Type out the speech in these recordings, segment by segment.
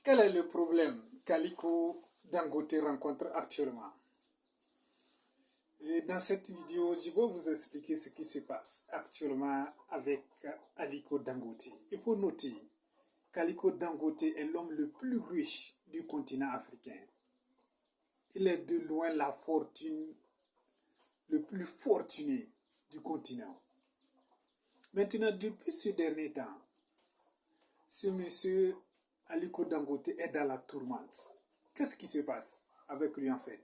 Quel est le problème qu'Aliko Dangote rencontre actuellement? Et dans cette vidéo, je vais vous expliquer ce qui se passe actuellement avec Aliko Dangote. Il faut noter qu'Aliko Dangote est l'homme le plus riche du continent africain. Il est de loin la fortune le plus fortuné du continent. Maintenant, depuis ce dernier temps, ce monsieur Aliko Dangote est dans la tourmente. Qu'est-ce qui se passe avec lui en fait?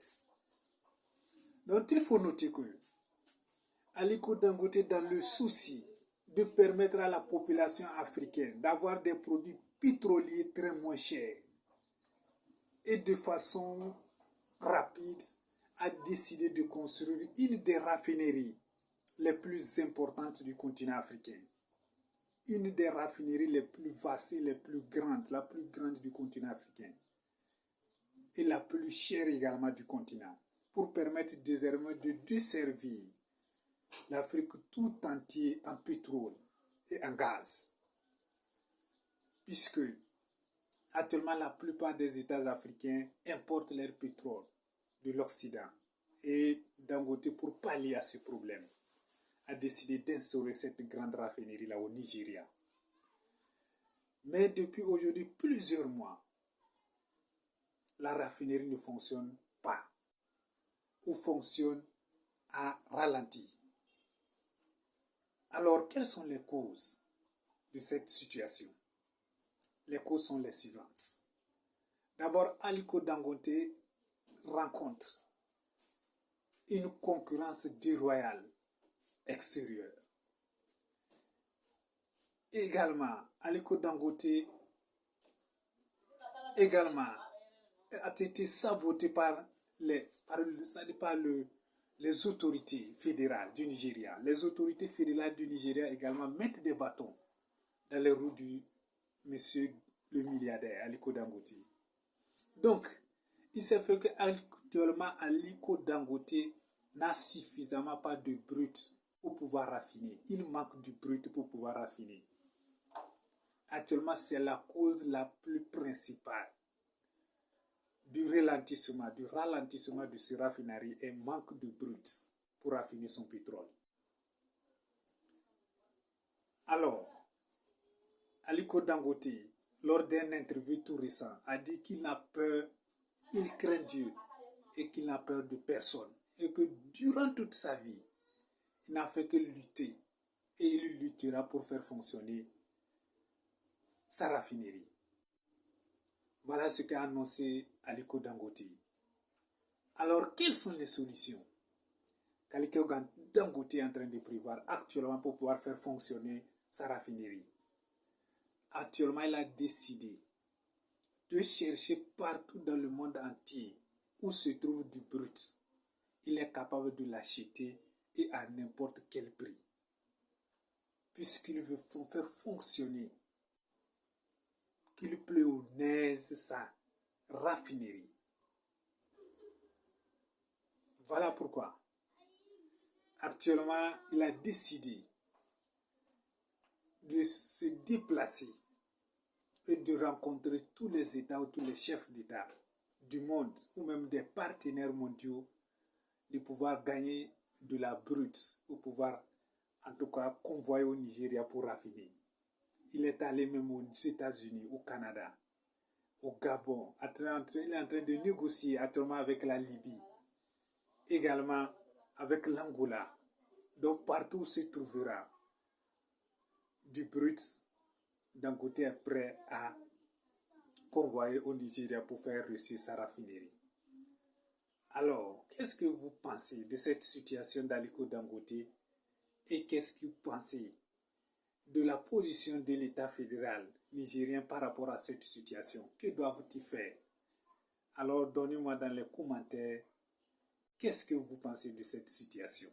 Donc il faut noter que Aliko Dangote, dans le souci de permettre à la population africaine d'avoir des produits pétroliers très moins chers et de façon rapide, a décidé de construire une des raffineries les plus importantes du continent africain. Une des raffineries les plus vastes et les plus grandes, la plus grande du continent africain. Et la plus chère également du continent, pour permettre désormais de desservir l'Afrique tout entière en pétrole et en gaz. Puisque actuellement la plupart des États africains importent leur pétrole de l'Occident. Et Dangote, pour pallier à ce problème, a décidé d'instaurer cette grande raffinerie là au Nigeria. Mais depuis aujourd'hui plusieurs mois, la raffinerie ne fonctionne pas ou fonctionne à ralenti. Alors, quelles sont les causes de cette situation? Les causes sont les suivantes. D'abord, Aliko Dangote rencontre une concurrence déloyale extérieure. Également, Aliko Dangote a été saboté par les autorités fédérales du Nigeria. Les autorités fédérales du Nigeria également mettent des bâtons dans les roues du monsieur le milliardaire Aliko Dangote. Donc, il s'est fait qu'actuellement Aliko Dangote n'a suffisamment pas de brut pour pouvoir raffiner. Il manque du brut pour pouvoir raffiner. Actuellement, c'est la cause la plus principale du ralentissement de ce raffinerie et manque de brut pour raffiner son pétrole. Alors, Aliko Dangote, lors d'une interview tout récent, a dit qu'il n'a peur, il craint Dieu et qu'il n'a peur de personne. Et que durant toute sa vie, il n'a fait que lutter. Et il luttera pour faire fonctionner sa raffinerie. Voilà ce qu'a annoncé Aliko Dangote. Alors, quelles sont les solutions qu'Aliko Dangote est en train de prévoir actuellement pour pouvoir faire fonctionner sa raffinerie? Actuellement, il a décidé de chercher partout dans le monde entier où se trouve du brut. Il est capable de l'acheter et à n'importe quel prix. Puisqu'il veut faire fonctionner, qu'il pléonise sa raffinerie. Voilà pourquoi. Actuellement, il a décidé de se déplacer et de rencontrer tous les États ou tous les chefs d'État du monde ou même des partenaires mondiaux, de pouvoir gagner de la brute pour pouvoir en tout cas convoyer au Nigeria pour raffiner. Il est allé même aux États-Unis, au Canada, au Gabon. Il est en train de négocier actuellement avec la Libye, également avec l'Angola. Donc partout où se trouvera du brut, Dangote est prêt à convoyer au Nigeria pour faire réussir sa raffinerie. Alors, qu'est-ce que vous pensez de cette situation d'Aliko Dangote et qu'est-ce que vous pensez de la position de l'État fédéral nigérien par rapport à cette situation? Que doivent-ils faire? Alors, donnez-moi dans les commentaires qu'est-ce que vous pensez de cette situation.